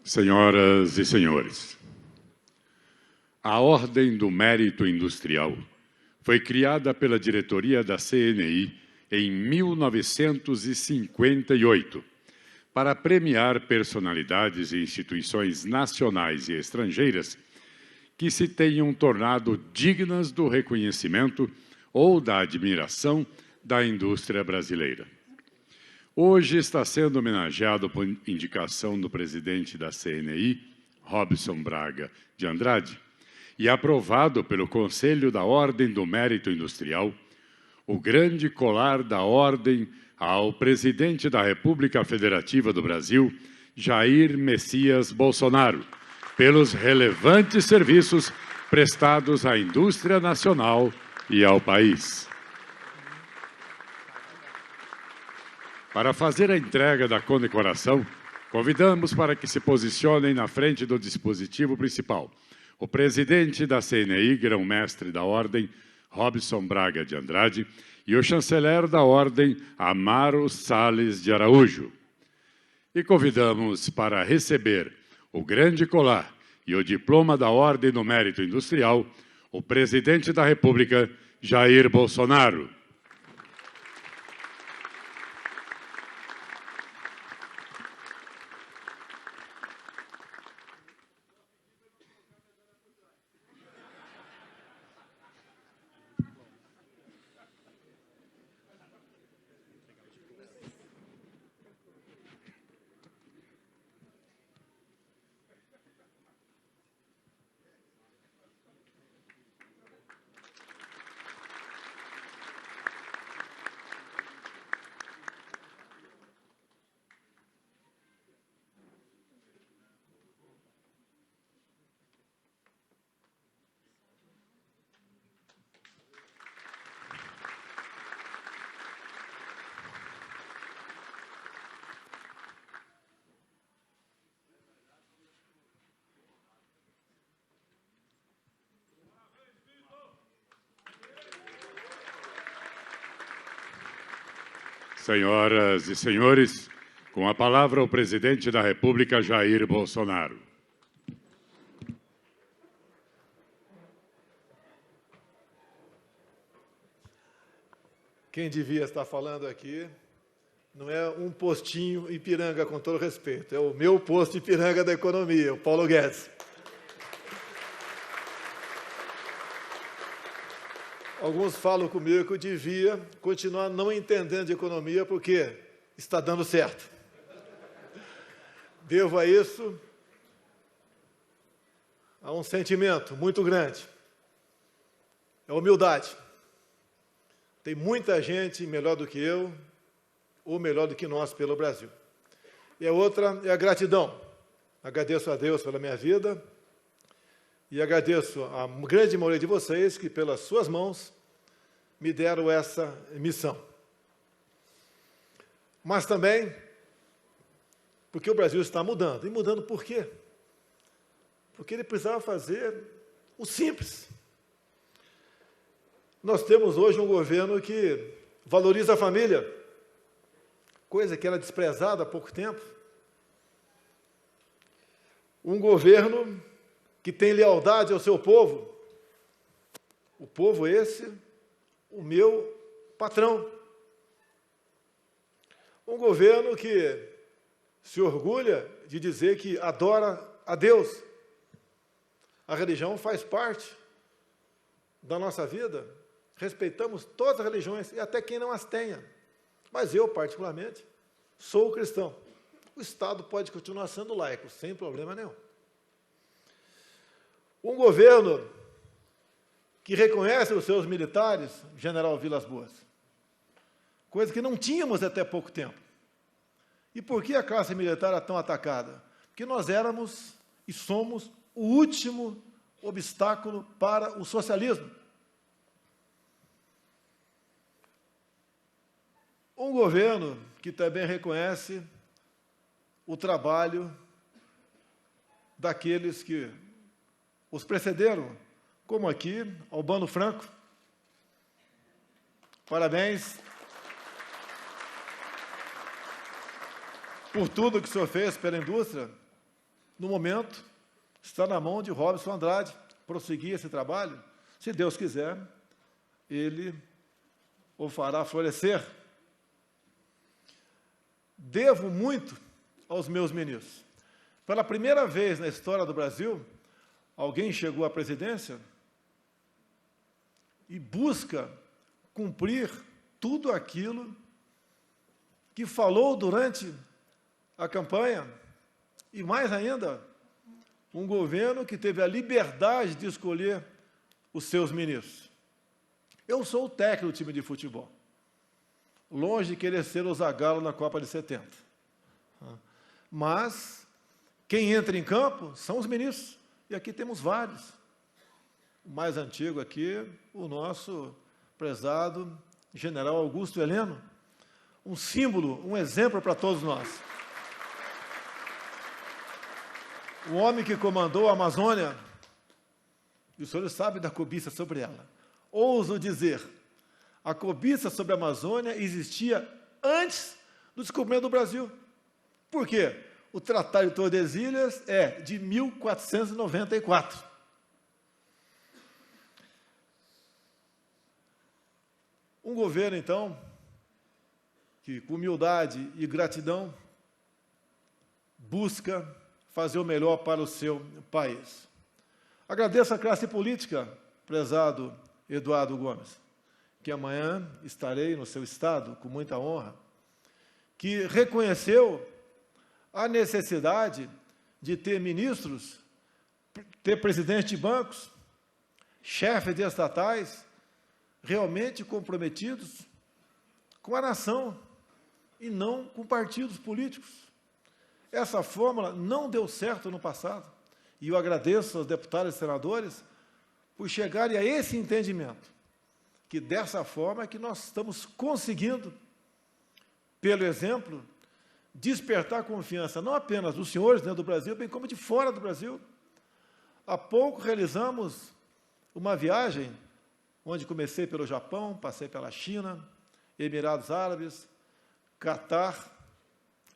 Senhoras e senhores, a Ordem do Mérito Industrial foi criada pela diretoria da CNI em 1958 para premiar personalidades e instituições nacionais e estrangeiras que se tenham tornado dignas do reconhecimento ou da admiração da indústria brasileira. Hoje está sendo homenageado por indicação do presidente da CNI, Robson Braga de Andrade, e aprovado pelo Conselho da Ordem do Mérito Industrial, o grande colar da Ordem ao presidente da República Federativa do Brasil, Jair Messias Bolsonaro, pelos relevantes serviços prestados à indústria nacional e ao país. Para fazer a entrega da condecoração, convidamos para que se posicionem na frente do dispositivo principal o presidente da CNI, grão-mestre da Ordem, Robson Braga de Andrade, e o chanceler da Ordem, Amaro Salles de Araújo. E convidamos para receber o grande colar e o diploma da Ordem do Mérito Industrial o presidente da República, Jair Bolsonaro. Senhoras e senhores, com a palavra o presidente da República, Jair Bolsonaro. Quem devia estar falando aqui não é um postinho Ipiranga, com todo respeito, é o meu posto Ipiranga da economia, o Paulo Guedes. Alguns falam comigo que eu devia continuar não entendendo de economia porque está dando certo. Devo a isso a um sentimento muito grande. É a humildade. Tem muita gente melhor do que eu, ou melhor do que nós pelo Brasil. E a outra é a gratidão. Agradeço a Deus pela minha vida e agradeço a grande maioria de vocês que, pelas suas mãos, me deram essa missão. Mas também porque o Brasil está mudando. E mudando por quê? Porque ele precisava fazer o simples. Nós temos hoje um governo que valoriza a família, coisa que era desprezada há pouco tempo. Um governo que tem lealdade ao seu povo. O povo esse, o meu patrão. Um governo que se orgulha de dizer que adora a Deus. A religião faz parte da nossa vida. Respeitamos todas as religiões e até quem não as tenha. Mas eu, particularmente, sou cristão. O Estado pode continuar sendo laico, sem problema nenhum. Um governo que reconhece os seus militares, General Vilas Boas, coisa que não tínhamos até pouco tempo. E por que a classe militar era tão atacada? Porque nós éramos e somos o último obstáculo para o socialismo. Um governo que também reconhece o trabalho daqueles que os precederam, como aqui, Albano Franco. Parabéns por tudo que o senhor fez pela indústria. no momento, está na mão de Robson Andrade prosseguir esse trabalho. Se Deus quiser, ele o fará florescer. Devo muito aos meus ministros. Pela primeira vez na história do Brasil, alguém chegou à presidência e busca cumprir tudo aquilo que falou durante a campanha, e mais ainda, um governo que teve a liberdade de escolher os seus ministros. Eu sou o técnico do time de futebol, longe de querer ser o Zagallo na Copa de 70. Mas quem entra em campo são os ministros, e aqui temos vários. O mais antigo aqui, o nosso prezado general Augusto Heleno, um símbolo, um exemplo para todos nós. O homem que comandou a Amazônia, e os senhores sabem da cobiça sobre ela. Ouso dizer, a cobiça sobre a Amazônia existia antes do descobrimento do Brasil. Por quê? O Tratado de Tordesilhas é de 1494. Um governo, então, que com humildade e gratidão busca fazer o melhor para o seu país. Agradeço a classe política, prezado Eduardo Gomes, que amanhã estarei no seu estado com muita honra, que reconheceu a necessidade de ter ministros, ter presidentes de bancos, chefes de estatais, realmente comprometidos com a nação e não com partidos políticos. Essa fórmula não deu certo no passado, e eu agradeço aos deputados e senadores por chegarem a esse entendimento, que dessa forma é que nós estamos conseguindo, pelo exemplo, despertar confiança, não apenas dos senhores dentro do Brasil, bem como de fora do Brasil. Há pouco realizamos uma viagem, onde comecei pelo Japão, passei pela China, Emirados Árabes, Catar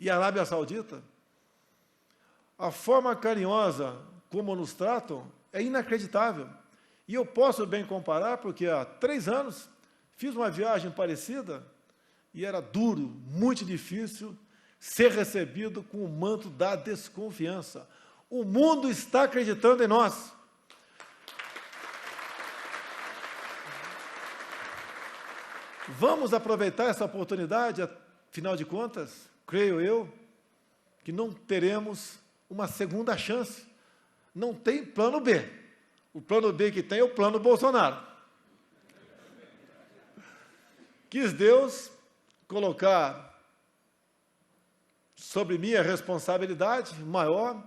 e Arábia Saudita. A forma carinhosa como nos tratam é inacreditável. E eu posso bem comparar, porque há 3 anos fiz uma viagem parecida e era duro, muito difícil ser recebido com o manto da desconfiança. O mundo está acreditando em nós. Vamos aproveitar essa oportunidade, afinal de contas, creio eu, que não teremos uma segunda chance. Não tem plano B. O plano B que tem é o plano Bolsonaro. Quis Deus colocar sobre mim a responsabilidade maior,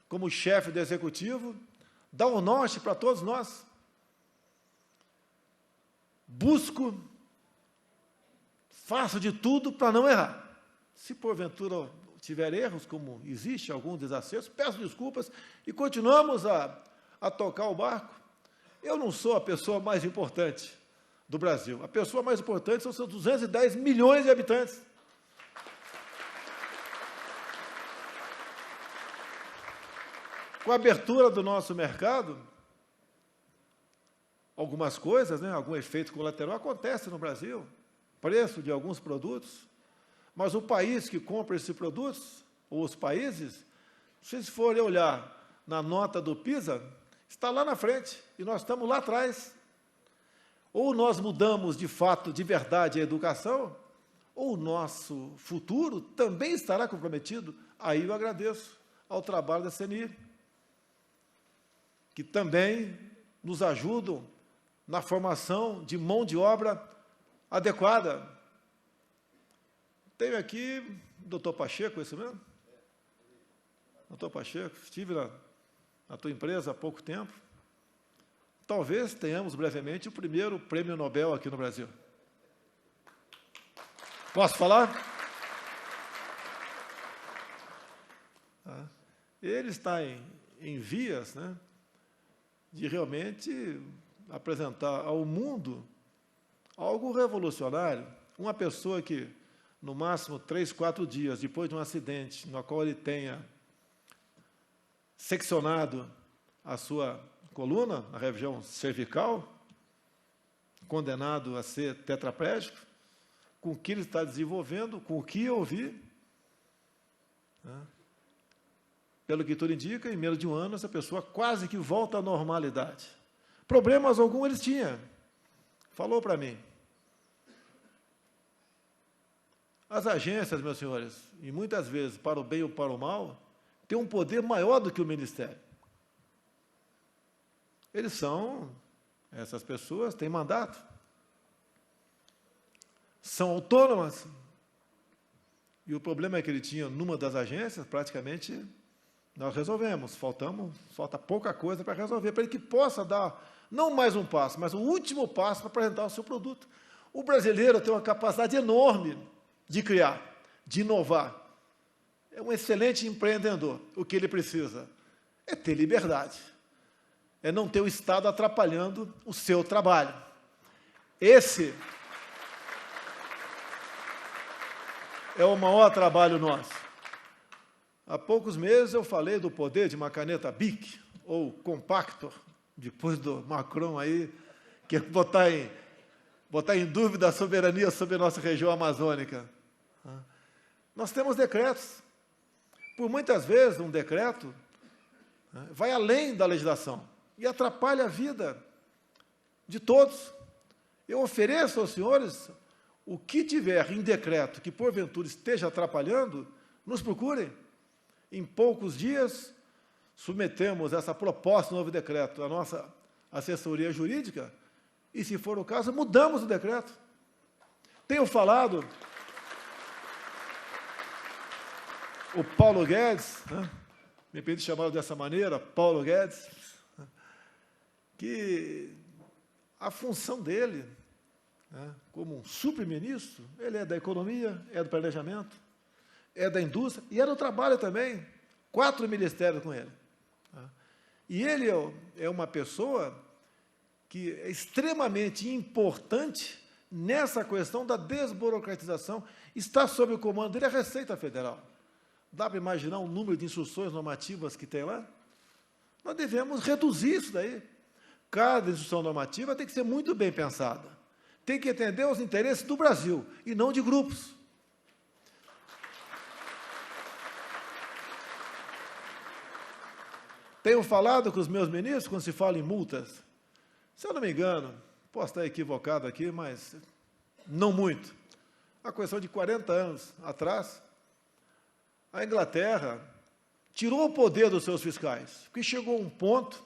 como chefe do Executivo, dar o norte para todos nós. Busco, faço de tudo para não errar. Se porventura tiver erros, como existe algum desacerto, peço desculpas e continuamos a tocar o barco. Eu não sou a pessoa mais importante do Brasil. A pessoa mais importante são seus 210 milhões de habitantes. Com a abertura do nosso mercado, algumas coisas, algum efeito colateral acontece no Brasil, preço de alguns produtos, mas o país que compra esses produtos, ou os países, se vocês forem olhar na nota do PISA, está lá na frente, e nós estamos lá atrás. Ou nós mudamos de fato, de verdade, a educação, ou o nosso futuro também estará comprometido. Aí eu agradeço ao trabalho da CNI, que também nos ajudam na formação de mão de obra adequada. Tenho aqui o doutor Pacheco, é isso mesmo? Doutor Pacheco, estive na tua empresa há pouco tempo. Talvez tenhamos brevemente o primeiro prêmio Nobel aqui no Brasil. Posso falar? Ele está em vias, de realmente apresentar ao mundo algo revolucionário. Uma pessoa que, no máximo 3, 4 dias, depois de um acidente, no qual ele tenha seccionado a sua coluna, a região cervical, condenado a ser tetraplégico, com o que ele está desenvolvendo, com o que eu vi, né? Pelo que tudo indica, em menos de um ano, essa pessoa quase que volta à normalidade. Problemas algum eles tinham. Falou para mim. As agências, meus senhores, e muitas vezes, para o bem ou para o mal, têm um poder maior do que o Ministério. Essas pessoas têm mandato. São autônomas. E o problema é que ele tinha, numa das agências, praticamente, nós resolvemos. Falta pouca coisa para resolver, para ele que possa dar, não mais um passo, mas o último passo para apresentar o seu produto. O brasileiro tem uma capacidade enorme de criar, de inovar. É um excelente empreendedor. O que ele precisa é ter liberdade. É não ter o Estado atrapalhando o seu trabalho. Esse é o maior trabalho nosso. Há poucos meses eu falei do poder de uma caneta BIC, ou Compactor, depois do Macron aí, que é botar em dúvida a soberania sobre a nossa região amazônica. Nós temos decretos. Por muitas vezes, um decreto vai além da legislação e atrapalha a vida de todos. Eu ofereço aos senhores o que tiver em decreto que, porventura, esteja atrapalhando, nos procurem. Em poucos dias, submetemos essa proposta, novo decreto, à nossa assessoria jurídica e, se for o caso, mudamos o decreto. Tenho falado... O Paulo Guedes, né, me permite chamá-lo dessa maneira, Paulo Guedes, que a função dele, né, como um super-ministro, ele é da economia, é do planejamento, é da indústria e é do trabalho também, 4 ministérios com ele. Tá? E ele é uma pessoa que é extremamente importante nessa questão da desburocratização. Está sob o comando dele a Receita Federal. Dá para imaginar o número de instruções normativas que tem lá? Nós devemos reduzir isso daí. Cada instrução normativa tem que ser muito bem pensada. Tem que atender os interesses do Brasil e não de grupos. Tenho falado com os meus ministros quando se fala em multas. Se eu não me engano, posso estar equivocado aqui, mas não muito. A questão de 40 anos atrás, a Inglaterra tirou o poder dos seus fiscais, porque chegou um ponto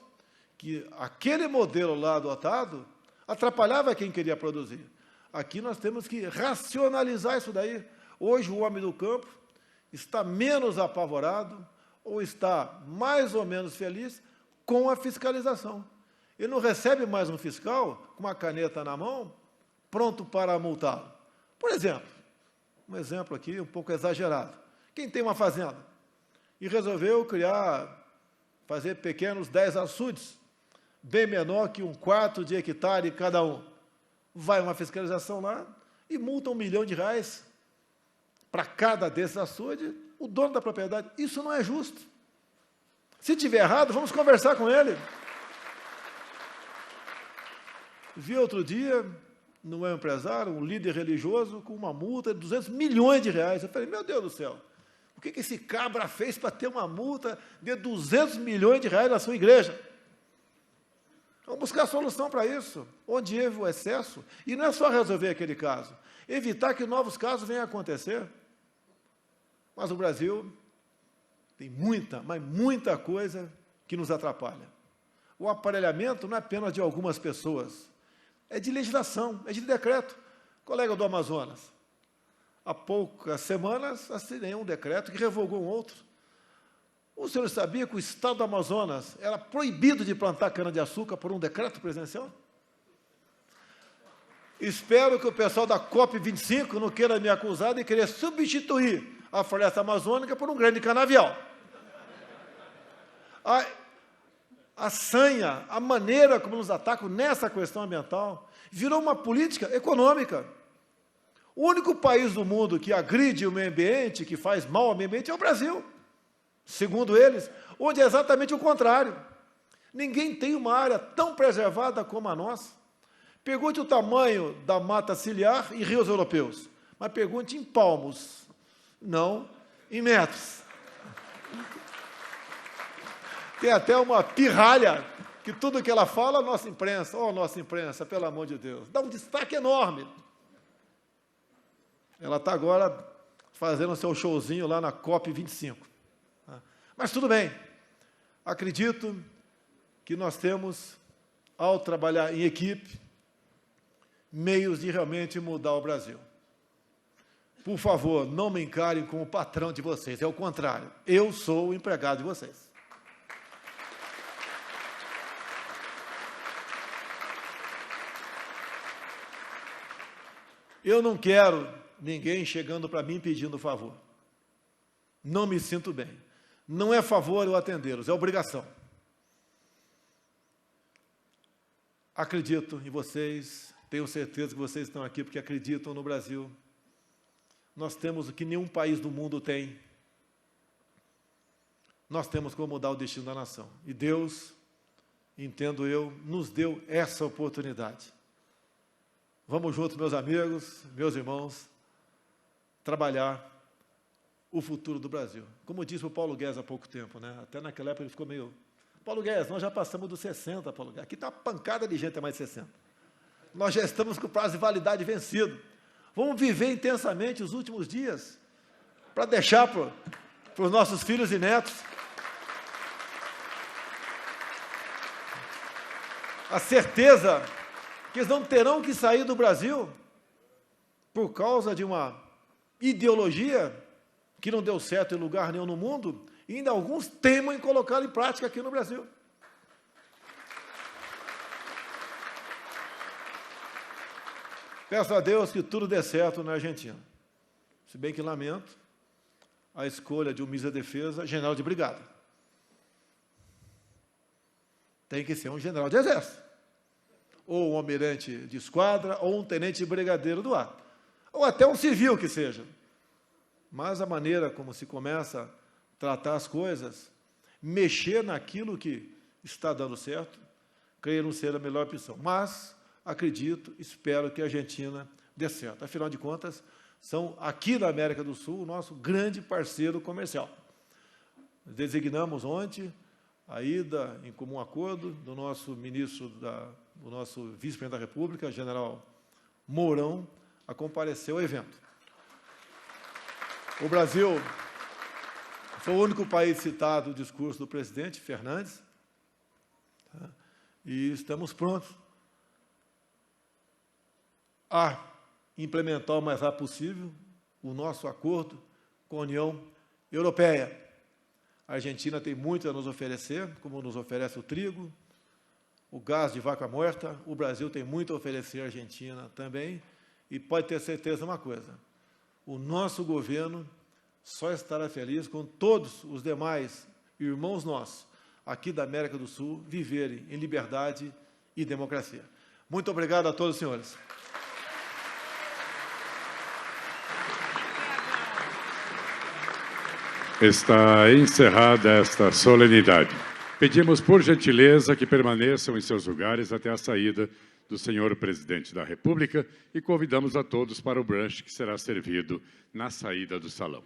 que aquele modelo lá adotado atrapalhava quem queria produzir. Aqui nós temos que racionalizar isso daí. Hoje o homem do campo está menos apavorado ou está mais ou menos feliz com a fiscalização. Ele não recebe mais um fiscal com uma caneta na mão, pronto para multá-lo. Por exemplo, um exemplo aqui um pouco exagerado. Quem tem uma fazenda e resolveu fazer pequenos 10 açudes, bem menor que 1/4 de hectare cada um, vai uma fiscalização lá e multa R$1 milhão para cada desses açudes, o dono da propriedade. Isso não é justo. Se tiver errado, vamos conversar com ele. Vi outro dia, não é um empresário, um líder religioso, com uma multa de R$200 milhões. Eu falei, meu Deus do céu, o que esse cabra fez para ter uma multa de R$200 milhões na sua igreja? Vamos buscar solução para isso, onde houve o excesso. E não é só resolver aquele caso, evitar que novos casos venham a acontecer. Mas o Brasil tem muita, mas muita coisa que nos atrapalha. O aparelhamento não é apenas de algumas pessoas, é de legislação, é de decreto. Colega do Amazonas, há poucas semanas assinei um decreto que revogou um outro. O senhor sabia que o estado do Amazonas era proibido de plantar cana-de-açúcar por um decreto presidencial? Espero que o pessoal da COP25 não queira me acusar de querer substituir a floresta amazônica por um grande canavial. A sanha, a maneira como nos atacam nessa questão ambiental, virou uma política econômica. O único país do mundo que agride o meio ambiente, que faz mal ao meio ambiente, é o Brasil. segundo eles, onde é exatamente o contrário. Ninguém tem uma área tão preservada como a nossa. Pergunte o tamanho da mata ciliar em rios europeus, mas pergunte em palmos, não em metros. Tem até uma pirralha, que tudo que ela fala, a nossa imprensa, nossa imprensa, pelo amor de Deus, dá um destaque enorme. Ela está agora fazendo seu showzinho lá na COP25. Mas tudo bem, acredito que nós temos, ao trabalhar em equipe, meios de realmente mudar o Brasil. Por favor, não me encarem como patrão de vocês, é o contrário, eu sou o empregado de vocês. Eu não quero ninguém chegando para mim pedindo favor. Não me sinto bem. Não é favor eu atendê-los, é obrigação. Acredito em vocês, tenho certeza que vocês estão aqui porque acreditam no Brasil. Nós temos o que nenhum país do mundo tem. Nós temos como mudar o destino da nação. E Deus, entendo eu, nos deu essa oportunidade. Vamos juntos, meus amigos, meus irmãos, trabalhar o futuro do Brasil. Como disse o Paulo Guedes há pouco tempo, né? Até naquela época ele ficou meio... Paulo Guedes, nós já passamos dos 60, Paulo Guedes. Aqui está uma pancada de gente a mais de 60. Nós já estamos com o prazo de validade vencido. Vamos viver intensamente os últimos dias para deixar para os nossos filhos e netos a certeza que eles não terão que sair do Brasil por causa de uma ideologia que não deu certo em lugar nenhum no mundo, e ainda alguns temem em colocá-la em prática aqui no Brasil. Peço a Deus que tudo dê certo na Argentina. Se bem que lamento a escolha de um ministro da Defesa, general de brigada. Tem que ser um general de exército. Ou um almirante de esquadra, ou um tenente brigadeiro do ar. Ou até um civil que seja. Mas a maneira como se começa a tratar as coisas, mexer naquilo que está dando certo, creio não ser a melhor opção. Mas acredito, espero que a Argentina dê certo. Afinal de contas, são aqui da América do Sul o nosso grande parceiro comercial. Designamos ontem a ida em comum acordo do nosso ministro, do nosso vice-presidente da República, general Mourão, a comparecer ao evento. O Brasil foi o único país citado no discurso do presidente Fernandes, tá? E estamos prontos a implementar o mais rápido possível o nosso acordo com a União Europeia. A Argentina tem muito a nos oferecer, como nos oferece o trigo, o gás de vaca morta. O Brasil tem muito a oferecer à Argentina também. E pode ter certeza de uma coisa, o nosso governo só estará feliz com todos os demais irmãos nossos aqui da América do Sul viverem em liberdade e democracia. Muito obrigado a todos os senhores. Está encerrada esta solenidade. Pedimos, por gentileza, que permaneçam em seus lugares até a saída do senhor presidente da República e convidamos a todos para o brunch que será servido na saída do salão.